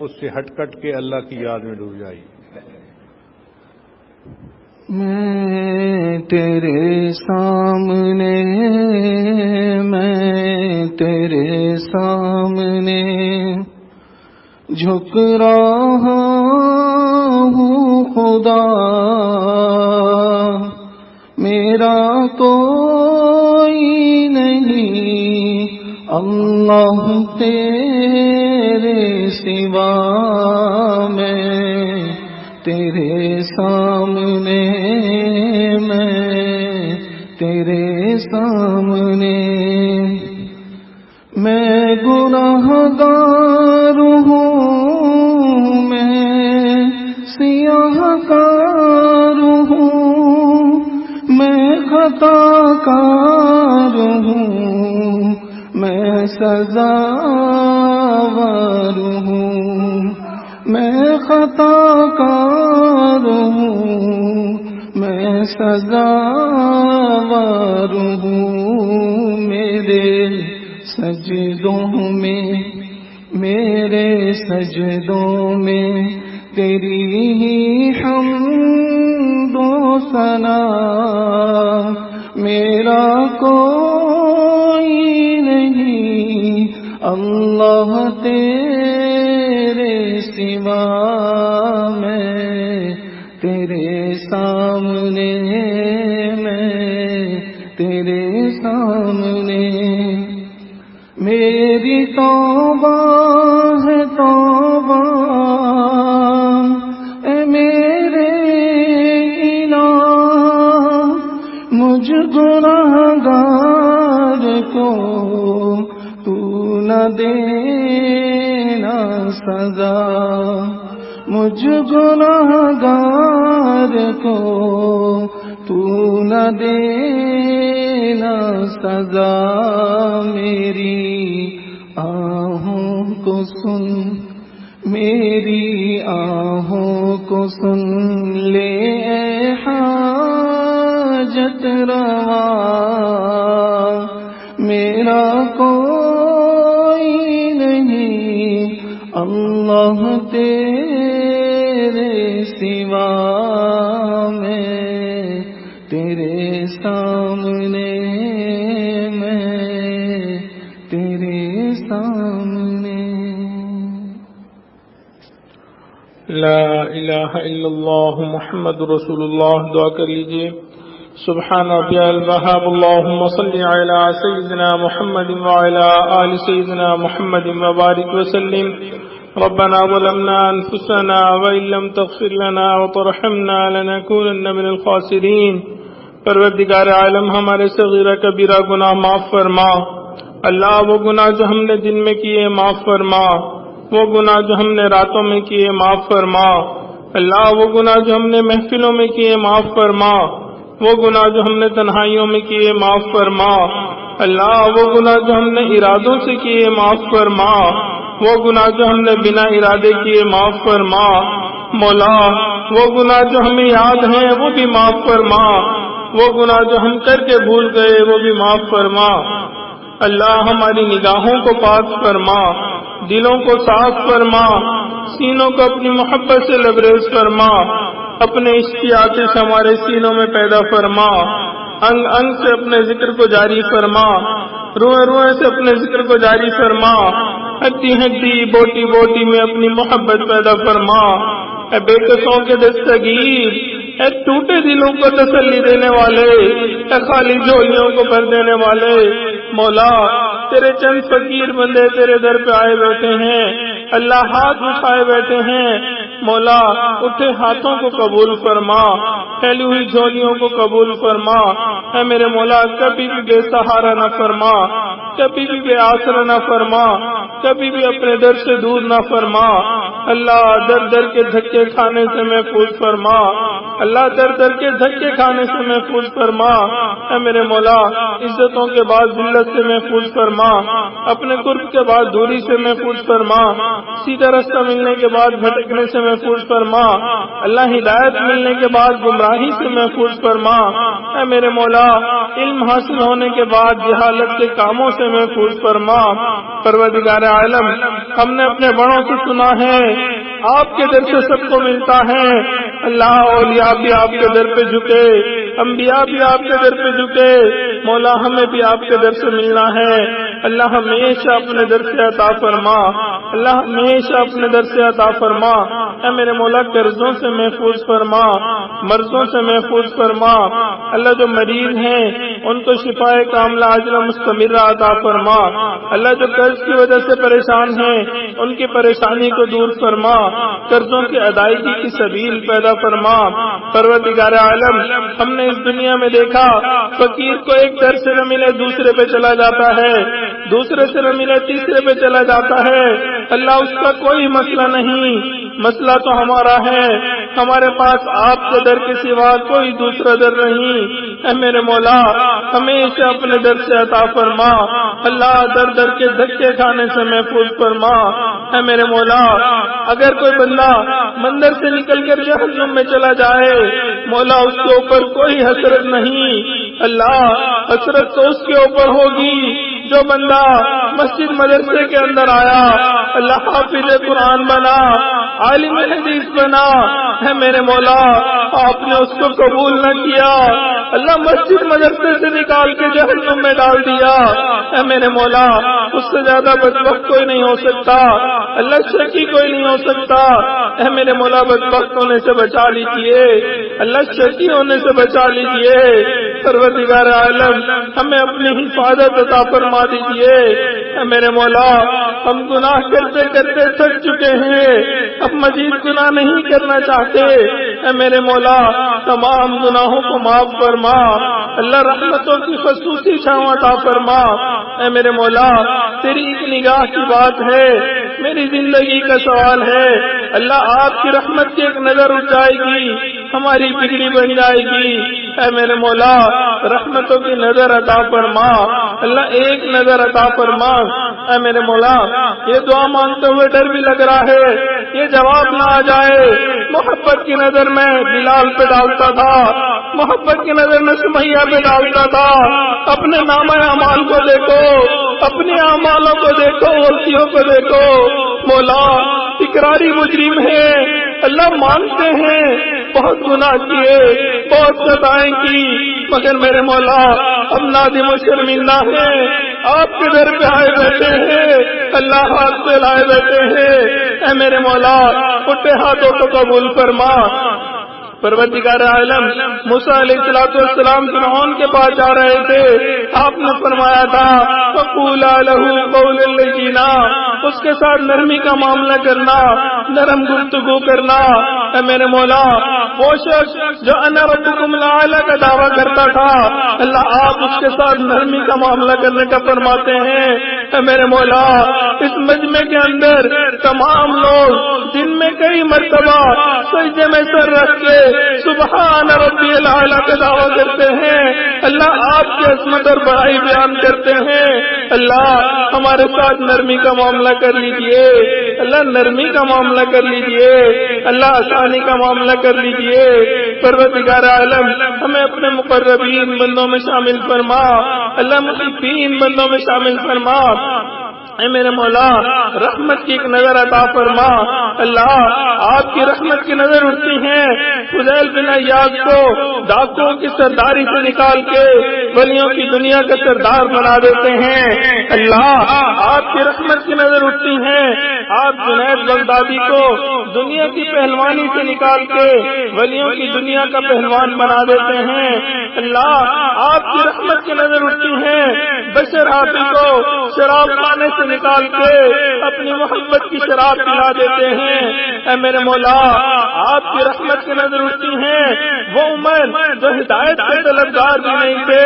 اس سے ہٹ کٹ کے اللہ کی یاد میں ڈوب جائیے۔ میں تیرے سامنے جھک رہا ہوں خدا، میرا کوئی نہیں اللہ تیرے سوا، میں تیرے سامنے میں گنہگار ہوں، میں سیاہ کار ہوں، میں خطا کار ہوں، میں سزاوار ہوں، میں خطا کار ہوں، میں سزاوار ہوں، میرے سجدوں میں تیری ہی حمد و ثنا، میرا کوئی نہیں اللہ تیرے سوا، میں تیرے سامنے میری توبہ ہے توبہ، اے میرے الہ، مجھ گنہگار کو تو نہ دینا سزا، مجھ گنہگار کو تو نہ دینا سزا، میری آہوں کو سن لے اے حاجت روا، میرا کوئی نہیں اللہ تیرے سوا، میں تیرے سامنے لا الہ الا اللہ محمد رسول اللہ۔ دعا کر لیجئے۔ سبحان ربی الوہاب، اللہم صلی علی سیدنا محمد وعلی آل سیدنا محمد وبارک وسلم۔ ربنا ظلمنا انفسنا وإن لم تغفر لنا وترحمنا لنكونن من الخاسرین۔ پروردگار عالم، ہمارے صغیرہ کبیرہ گناہ معاف فرما۔ اللہ، وہ گناہ جو ہم نے دن میں کیے معاف فرما، وہ گناہ جو ہم نے راتوں میں کیے معاف فرما۔ اللہ، وہ گناہ جو ہم نے محفلوں میں کیے معاف فرما، وہ گناہ جو ہم نے تنہائیوں میں کیے معاف فرما۔ اللہ، وہ گناہ جو ہم نے ارادوں سے کیے معاف فرما، وہ گناہ جو ہم نے بنا ارادے کیے معاف فرما۔ مولا، وہ گناہ جو ہمیں یاد ہیں وہ بھی معاف فرما، وہ گناہ جو ہم کر کے بھول گئے وہ بھی معاف فرما۔ اللہ، ہماری نگاہوں کو پاک فرما، دلوں کو صاف فرما، سینوں کو اپنی محبت سے لبریز فرما، اپنے عشق کی آتش ہمارے سینوں میں پیدا فرما، انگ انگ سے اپنے ذکر کو جاری فرما، روئے روئے سے اپنے ذکر کو جاری فرما، ہڈی ہڈی بوٹی بوٹی میں اپنی محبت پیدا فرما۔ اے بے کسوں کے دستگیر، اے ٹوٹے دلوں کو تسلی دینے والے، اے خالی جھولیوں کو بھر دینے والے، مولا تیرے چند فقیر بندے تیرے در پہ آئے بیٹھے ہیں، اللہ ہاتھ اٹھائے بیٹھے ہیں، مولا اٹھے ہاتھوں کو قبول فرما، پھیلی ہوئی جھولیوں کو قبول فرما۔ اے میرے مولا، کبھی بھی بے سہارا نہ فرما، کبھی بھی بے آسرا نہ فرما، کبھی بھی اپنے در سے دور نہ فرما۔ اللہ، در در کے دھکے کھانے سے محفوظ فرما۔ اللہ در در کے دھکے کھانے سے محفوظ فرما، اے میرے مولا عزتوں کے بعد ذلت سے محفوظ فرما، اپنے قرب کے بعد دوری سے محفوظ فرما، سیدھا راستہ ملنے کے بعد بھٹکنے سے محفوظ فرما، اللہ ہدایت ملنے کے بعد گمراہی سے محفوظ فرما، اے میرے مولا علم حاصل ہونے کے بعد جہالت کے کاموں سے محفوظ فرما۔ پروردگار عالم، ہم نے اپنے بڑوں سے سنا ہے آپ کے در سے سب کو ملتا ہے، اللہ اولیاء بھی آپ کے در پہ جھکے، انبیاء بھی آپ کے در پہ جھکے، مولا ہمیں بھی آپ کے در سے ملنا ہے، اللہ ہمیشہ اپنے در سے عطا فرما، اللہ ہمیشہ اپنے در سے عطا فرما، اے میرے مولا قرضوں سے محفوظ فرما، مرضوں سے محفوظ فرما، اللہ جو مریض ہیں ان کو شفائے کاملہ عاجلہ مستمرہ عطا فرما، اللہ جو قرض کی وجہ سے پریشان ہیں ان کی پریشانی کو دور فرما، قرضوں کی ادائیگی کی سبیل پیدا فرما۔ پروردگار عالم، ہم نے اس دنیا میں دیکھا فقیر کو ایک در سے نہ ملے دوسرے پہ چلا جاتا ہے، دوسرے سے نہ ملے تیسرے پہ چلا جاتا ہے، اللہ اس کا کوئی مسئلہ نہیں، مسئلہ تو ہمارا ہے، ہمارے پاس آپ کے در کے سوا کوئی دوسرا در نہیں، اے میرے مولا ہمیشہ اپنے در سے عطا فرما، اللہ در در کے دھکے کھانے سے محفوظ فرما، اے میرے مولا اگر کوئی بندہ مندر سے نکل کر جہنم میں چلا جائے، مولا اس کے اوپر کوئی حسرت نہیں، اللہ حسرت تو اس کے اوپر ہوگی جو بندہ مسجد مدرسے کے اندر آیا، اللہ حافظ قرآن بنا، عالم حدیث بنا، ہے میرے مولا آپ نے اس کو قبول نہ کیا، اللہ مسجد مدرسے سے نکال کے جہنم میں ڈال دیا، اے میرے مولا اس سے زیادہ بدبخت کوئی نہیں ہو سکتا، اللہ شقی کوئی نہیں ہو سکتا، اے میرے مولا بدبخت ہونے سے بچا لیجیے، اللہ شقی ہونے سے بچا لیجیے، پروردگار عالم ہمیں اپنی حفاظت عطا فرما دیجیے، اے میرے مولا ہم گناہ کرتے کرتے تھک چکے ہیں، اب مزید گناہ نہیں کرنا چاہتے، اے میرے مولا تمام گناہوں کو معاف فرما، اللہ رحمتوں کی خصوصی چھاؤں عطا فرما، اے میرے مولا تیری ایک نگاہ کی بات ہے، میری زندگی کا سوال ہے، اللہ آپ کی رحمت کی ایک نظر اٹھ جائے گی ہماری بگڑی بن جائے گی، اے میرے مولا رحمتوں کی نظر عطا فرما، اللہ ایک نظر عطا فرما، اے میرے مولا یہ دعا مانگتے ہوئے ڈر بھی لگ رہا ہے یہ جواب نہ آ جائے، محبت کی نظر میں بلال پہ ڈالتا تھا، محبت کی نظر میں سمیہ پہ ڈالتا تھا، اپنے نامہ اعمال کو دیکھو، اپنے اعمالوں کو دیکھو، غلطیوں کو دیکھو، مولا اقراری مجرم ہے، اللہ مانتے ہیں بہت گناہ کیے، بہت خطائیں کی، مگر میرے مولا اب نادم و شرمندہ ہیں، آپ کے در پہ آئے بیٹھے ہیں، اللہ ہاتھ پہ لائے بیٹھے ہیں، اے میرے مولا اٹھے ہاتھوں کو قبول فرما۔ پروردگار عالم موسیٰ علیہ السلام فرعون کے پاس جا رہے تھے، آپ نے فرمایا تھا فقولا لہ قولا لینا، اس کے ساتھ نرمی کا معاملہ کرنا، نرم گفتگو کرنا، اے میرے مولا وہ شخص جو انا ربکم الاعلی کا دعویٰ کرتا تھا، اللہ آپ اس کے ساتھ نرمی کا معاملہ کرنے کا فرماتے ہیں، اے میرے مولا اس مجمع کے اندر تمام لوگ دن میں کئی مرتبہ سجدے میں سر رکھ کے سبحان ربی الاعلی کا دعویٰ کرتے ہیں، اللہ آپ کی عظمت اور بڑائی بیان کرتے ہیں، اللہ ہمارے ساتھ نرمی کا معاملہ کر لیجئے، اللہ نرمی کا معاملہ کر لیجئے، اللہ آسانی کا معاملہ کر لیجئے، پروردگار عالم ہمیں اپنے مقربین بندوں میں شامل فرما، اللہ محبین بندوں میں شامل فرما، اے میرے مولا رحمت کی ایک نظر عطا فرما، اللہ آپ کی رحمت کی نظر اٹھتی ہیں، فضیل بن عیاض کو ڈاکوؤں کی سرداری سے نکال کے ولیوں کی دنیا کا سردار بنا دیتے ہیں، اللہ آپ کی رحمت کی نظر اٹھتی ہیں، آپ جنید بغدادی کو دنیا کی پہلوانی سے نکال کے ولیوں کی دنیا کا پہلوان بنا دیتے ہیں، اللہ آپ کی رحمت کی نظر اٹھتی ہیں، بشر حافظ کو شراب خانے سے نکال کے اپنی محبت کی شراب پلا دیتے ہیں، اے میرے مولا آپ کی رحمت کی نظر اٹھتی ہیں وہ عمر جو ہدایت کے طلبگار بھی نہیں تھے،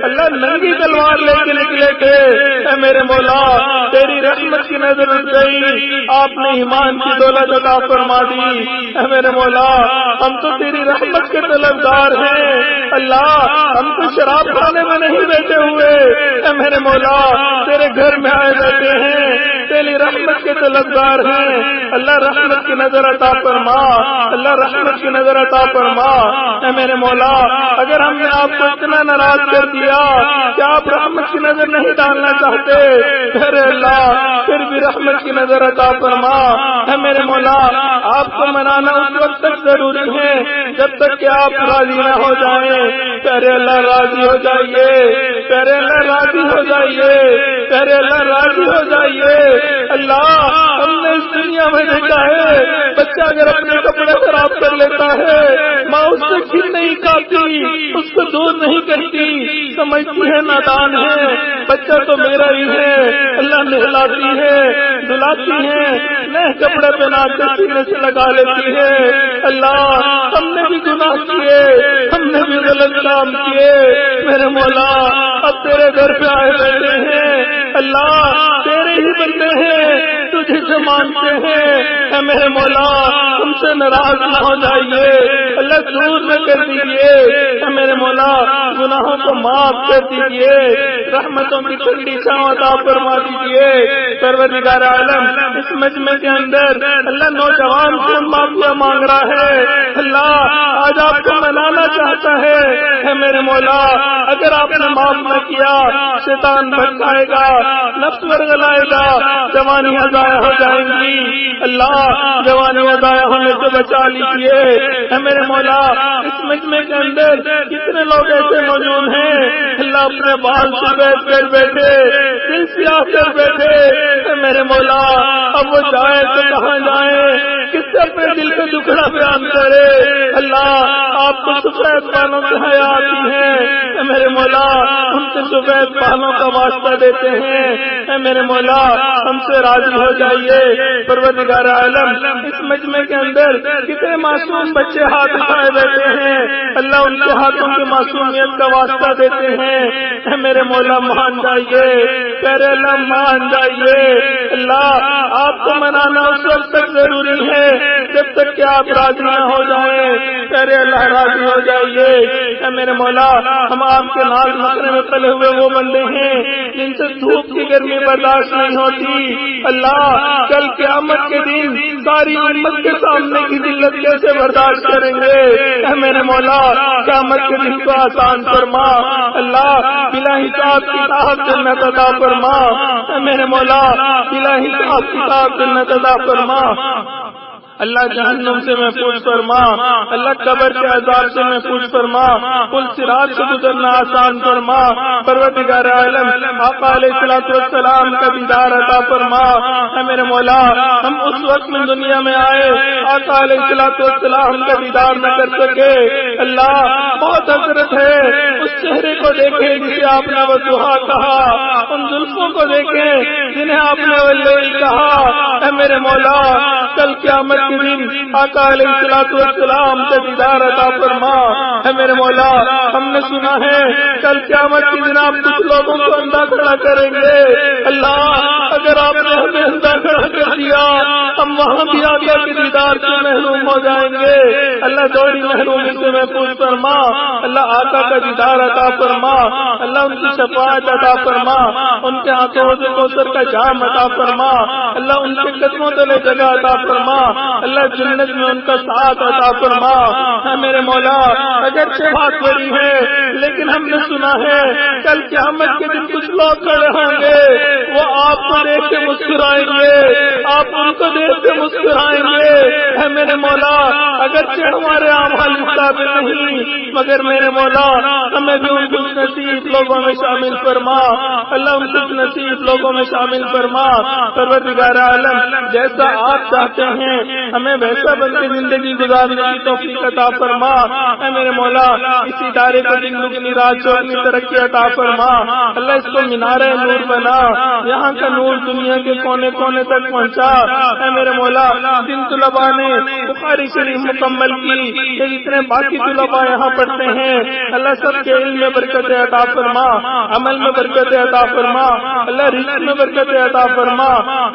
اللہ ننگی تلوار لے کے نکلے تھے، اے میرے مولا تیری رحمت کی نظر اٹھ گئی، آپ نے ایمان کی دولت عطا فرما دی، اے میرے مولا ہم تو تیری رحمت کے طلبگار ہیں، اللہ ہم تو شراب کھانے میں نہیں بیٹھے ہوئے، اے میرے مولا تیرے گھر میں آئے بیٹھے ہیں، تیری رحمت کے طلبگار ہیں، اللہ رحمت کی نظر عطا فرما، اللہ رحمت کی نظر عطا فرما، اے میرے مولا اگر ہم نے آپ کو اتنا ناراض کر دیا کہ آپ رحمت کی نظر نہیں ڈالنا چاہتے، پھر اللہ پھر بھی رحمت کی نظر عطا فرما، اے میرے مولا آپ کو منانا اس وقت تک ضروری ہے جب تک کہ آپ راضی نہ ہو جائیں، پیارے اللہ راضی ہو جائیے، پیارے اللہ راضی ہو جائیے، پیارے اللہ راضی ہو جائیے، اللہ ہم نے اس دنیا میں دیکھا ہے بچہ اگر اپنے کپڑے خراب کر لیتا ہے ماں اس سے کھل نہیں کھاتی، اس کو دور نہیں کرتی، سمجھتی ہے نادان ہے، بچہ تو میرا ہی ہے، اللہ نہلاتی ہے دلاتی ہے، نئے کپڑے پہنا کے سینے سے لگا لیتی ہے، اللہ ہم نے بھی گناہ کیے، ہم نے بھی غلط کام کیے، میرے مولا اب تیرے گھر پہ آئے بیٹھے ہیں، اللہ تیرے ہی بندے ہیں، تجھے سے مانتے ہیں، اے میرے مولا تم سے ناراض نہ ہو جائیے، اللہ دور نہ کر دیجیے، اے میرے مولا گناہوں کو معاف کر دیجیے، رحمتوں کی ٹھنڈی چھاؤں عطا فرما دیجیے، پروردگار عالم اس مجمع کے اندر اللہ نوجوان خون معافیا مانگ رہا ہے، اللہ آج آپ کو منانا چاہتا ہے، اے میرے مولا اگر آپ نے معاف نہ کیا شیطان بھٹکائے گا، نفس ورگلائے گا، جوانیاں ضائع ہو جائیں گی، اللہ جوانیاں ضائع ہونے سے بچا لیجیے، اے میرے مولا اس مجمع کے اندر کتنے لوگ ایسے موجود ہیں اللہ اپنے بال سے بیٹھ کر بیٹھے، دل سیاہ کر بیٹھے، اے میرے مولا اب وہ جائے تو کہاں جائیں، کس سے اپنے دل کا دکھڑا بیان کرے، اللہ آپ کو سفید بالوں سے حیا آتی ہے، اے میرے مولا ہم سے سفید بالوں کا واسطہ دیتے ہیں، اے میرے مولا ہم سے راضی ہو جائیے، پروردگار عالم اس مجمع کے اندر کتنے معصوم بچے ہاتھ اٹھائے بیٹھے ہیں، اللہ ان کے ہاتھوں کی معصومیت کا واسطہ دیتے ہیں، اے میرے مولا مان جائیے، پیارے اللہ مان جائیے، اللہ آپ کو منانا اس وقت تک ضروری ہے جب تک کہ آپ راضی نہ ہو جائیں، پیارے اللہ راضی ہو جائیے، اے میرے مولا ہم آپ کے ناز نخرے میں پلے ہوئے وہ بندے ہیں جن سے دھوپ کی گرمی برداشت نہیں ہوتی، اللہ کل قیامت کے دن ساری امت کے سامنے کی ذلت کیسے برداشت کریں گے، اے میرے مولا قیامت کے دن کو آسان فرما، اللہ بلا حساب کتاب جنت عطا فرما، اے میرے مولا بلا حساب کتاب جنت عطا فرما، اللہ جہنم سے محفوظ فرما، اللہ قبر کے عذاب سے محفوظ فرما، پل صراط سے گزرنا آسان فرما، پروردگار عالم آقا علیہ الصلوۃ والسلام کا دیدار عطا فرما، اے میرے مولا ہم اس وقت میں دنیا میں آئے آقا علیہ الصلوۃ والسلام کا دیدار نہ کر سکے، اللہ بہت حسرت ہے اس چہرے کو دیکھے جسے آپ نے وضحا کہا، ان زلفوں کو دیکھے جنہیں آپ نے واللیل کہا، اے میرے مولا کل قیامت کے دن آقا علیہ الصلوۃ والسلام کا دیدار عطا فرما، اے میرے مولا ہم نے سنا ہے کل قیامت کے دن آپ کچھ لوگوں کو اندھا کھڑا کریں گے، اللہ اگر آپ نے ہمیں اندھا کھڑا کر دیا ہم وہاں بھی آقا کے دیدار سے محروم ہو جائیں گے، اللہ دوڑی محرومی سے محفوظ فرما، اللہ آقا کا دیدار عطا فرما، اللہ ان کی شفاعت عطا فرما، ان کے ہاتھوں سے کوثر کا جام عطا فرما، اللہ ان کے قدموں تلے جگہ عطا فرما، اللہ جنت میں ان کا ساتھ عطا فرما، اے میرے مولا اگرچہ بات بڑی ہے لیکن ہم نے سنا ہے کل قیامت کے دن کچھ لوگ کھڑے ہوں گے وہ آپ کو دیکھ کے مسکرائیں گے، آپ ان کو دیکھ کے مسکرائیں گے، اے میرے مولا اگرچہ ہمارے اعمال مطابق نہیں مگر میرے مولا ہمیں بھی ان خوش نصیب لوگوں میں شامل فرما، اللہ ان خوش نصیب لوگوں میں شامل فرما، پروردگار عالم جیسا آپ چاہتے ہیں ہمیں ویسا بن کے زندگی گزارنے کی توفیق عطا فرما، اے میرے مولا اس ادارے کو دن دگنی رات چوگنی ترقی عطا فرما، اللہ اس کو مینار نور بنا، یہاں کا نور دنیا کے کونے کونے تک پہنچا، اے میرے مولا جن طلباء نے نے بخاری شریف مکمل کی، کہ جتنے باقی طلباء یہاں پڑھتے ہیں اللہ سب کے علم میں برکت عطا فرما، عمل میں برکت عطا فرما، اللہ رزق میں برکت عطا فرما،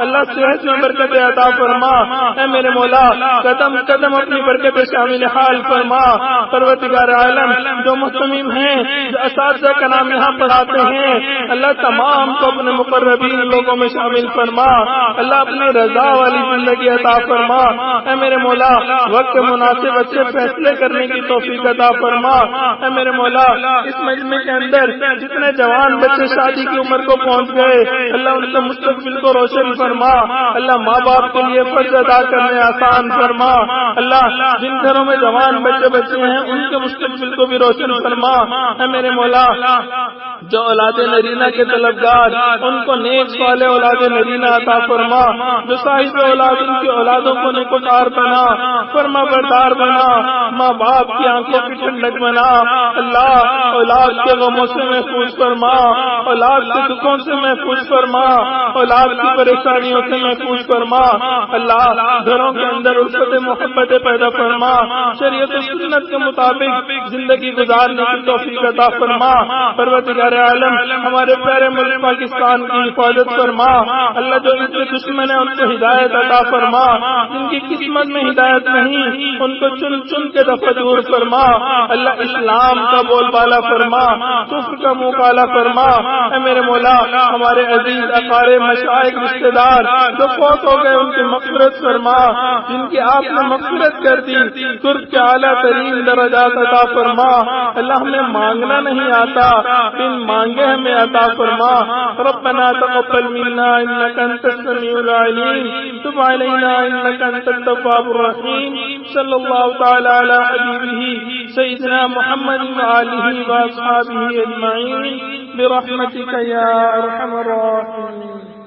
اللہ صحت میں برکت عطا فرما، اے میرے مولا قدم قدم اپنی برکت شامل حال فرما۔ پروردگار عالم جو مستمیم ہیں، جو اساتذہ کا نام یہاں پڑھاتے ہیں، اللہ تمام کو اپنے مقربین لوگوں میں شامل فرما، اللہ اپنی رضا والی زندگی عطا فرما۔ اے میرے مولا وقت مناسب اچھے فیصلے کرنے کی توفیق عطا فرما۔ اے میرے مولا اس مجمع کے اندر جتنے جوان بچے شادی کی عمر کو پہنچ گئے، اللہ ان کے مستقبل کو روشن فرما، اللہ ماں باپ کے لیے فرض ادا کرنے آسان فرما، اللہ جن گھروں میں جوان بچے بچے ہیں ان کے مستقبل کو بھی روشن فرما۔ اے میرے مولا جو اولاد نرینہ کے طلبگار ان کو نیک صالح اولاد نرینہ عطا فرما، جو صاحب اولاد ان کی اولادوں کو نیکوکار بنا، فرما بردار بنا، ماں باپ کی آنکھوں کی ٹھنڈک بنا، اللہ اولاد کے غموں سے محفوظ فرما، اولاد کے دکھوں سے محفوظ فرما، اولاد کی پریشانیوں سے محفوظ فرما، اللہ گھروں کے اندر الفت محبت پیدا فرما، شریعت و سنت کے مطابق زندگی گزارنے کی توفیق عطا فرما۔ پروردگار عالم ہمارے پیارے ملک پاکستان کی حفاظت فرما، اللہ جو ان کے دشمن ہیں ان کو ہدایت عطا فرما، جن کی قسمت میں ہدایت نہیں ان کو چن چن کے دفع دور فرما، اللہ اسلام کا بول بالا فرما، کفر کا منہ کالا فرما۔ اے میرے مولا ہمارے عزیز اقارب مشائخ رشتے دار جو فوت ہو گئے ان کی مغفرت فرما، جن کی آپ نے مغفرت کر دی قرب کے اعلیٰ ترین درجات عطا فرما، اللہ ہمیں مانگنا نہیں آتا بن مانگے ہمیں عطا فرما۔ ربنا تقبل منا انك انت السميع العليم تب علينا انك انت التواب الرحيم صلى الله تعالى على حبيبه سيدنا محمد وآله وأصحابه أجمعين برحمتك يا أرحم الراحمين۔